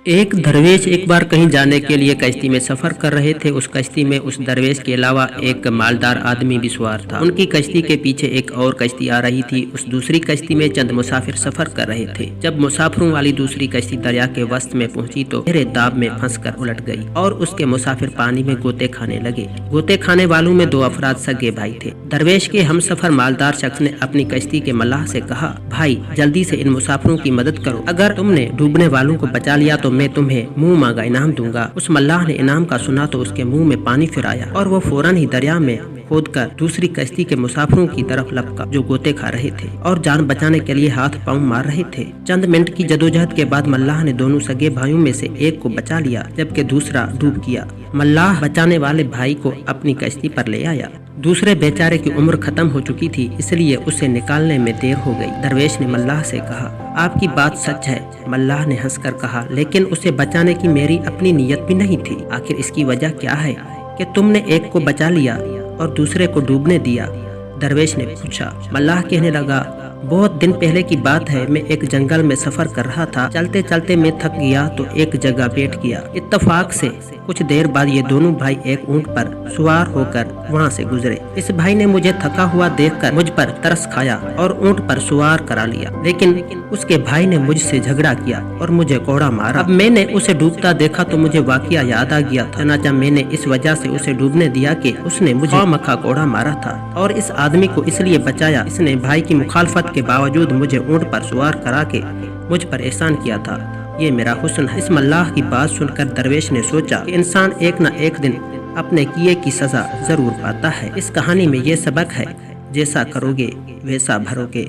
ایک درویش ایک بار کہیں جانے کے لیے کشتی میں سفر کر رہے تھے۔ اس کشتی میں اس درویش کے علاوہ ایک مالدار آدمی بھی سوار تھا۔ ان کی کشتی کے پیچھے ایک اور کشتی آ رہی تھی۔ اس دوسری کشتی میں چند مسافر سفر کر رہے تھے۔ جب مسافروں والی دوسری کشتی دریا کے وسط میں پہنچی تو گہرے داب میں پھنس کر الٹ گئی اور اس کے مسافر پانی میں غوطے کھانے لگے۔ غوطے کھانے والوں میں 2 افراد سگے بھائی تھے۔ درویش کے ہم سفر مالدار شخص نے اپنی کشتی کے ملاح سے کہا، بھائی جلدی سے ان مسافروں کی مدد کرو، اگر تم نے ڈوبنے والوں کو بچا لیا تو میں تمہیں منہ مانگا انعام دوں گا۔ اس ملاح نے انعام کا سنا تو اس کے منہ میں پانی پھر آیا اور وہ فوراً ہی دریا میں کھود کر دوسری کشتی کے مسافروں کی طرف لپکا جو غوطے کھا رہے تھے اور جان بچانے کے لیے ہاتھ پاؤں مار رہے تھے۔ چند منٹ کی جدوجہد کے بعد ملاح نے دونوں سگے بھائیوں میں سے ایک کو بچا لیا جبکہ دوسرا ڈوب گیا۔ ملاح بچانے والے بھائی کو اپنی کشتی پر لے آیا۔ دوسرے بیچارے کی عمر ختم ہو چکی تھی، اس لیے اسے نکالنے میں دیر ہو گئی۔ درویش نے ملاح سے کہا، آپ کی بات سچ ہے۔ ملاح نے ہنس کر کہا، لیکن اسے بچانے کی میری اپنی نیت بھی نہیں تھی۔ آخر اس کی وجہ کیا ہے کہ تم نے ایک کو بچا لیا اور دوسرے کو ڈوبنے دیا؟ درویش نے پوچھا۔ ملاح کہنے لگا، بہت دن پہلے کی بات ہے، میں ایک جنگل میں سفر کر رہا تھا۔ چلتے چلتے میں تھک گیا تو ایک جگہ بیٹھ گیا۔ اتفاق سے کچھ دیر بعد یہ دونوں بھائی ایک اونٹ پر سوار ہو کر وہاں سے گزرے۔ اس بھائی نے مجھے تھکا ہوا دیکھ کر مجھ پر ترس کھایا اور اونٹ پر سوار کرا لیا، لیکن اس کے بھائی نے مجھ سے جھگڑا کیا اور مجھے کوڑا مارا۔ اب میں نے اسے ڈوبتا دیکھا تو مجھے واقعہ یاد آ گیا تھا، چنانچہ میں نے اس وجہ سے اسے ڈوبنے دیا کہ اس نے مجھے مکھا کوڑا مارا تھا، اور اس آدمی کو اس لیے بچایا، اس نے بھائی کی مخالفت کے باوجود مجھے اونٹ پر سوار کرا کے مجھ پر احسان کیا تھا۔ یہ میرا حسن ہے۔ اس ملاح کی بات سن کر درویش نے سوچا کہ انسان ایک نہ ایک دن اپنے کیے کی سزا ضرور پاتا ہے۔ اس کہانی میں یہ سبق ہے، جیسا کرو گے ویسا بھرو گے۔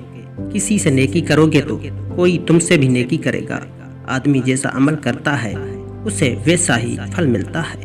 کسی سے نیکی کرو گے تو کوئی تم سے بھی نیکی کرے گا۔ آدمی جیسا عمل کرتا ہے اسے ویسا ہی پھل ملتا ہے۔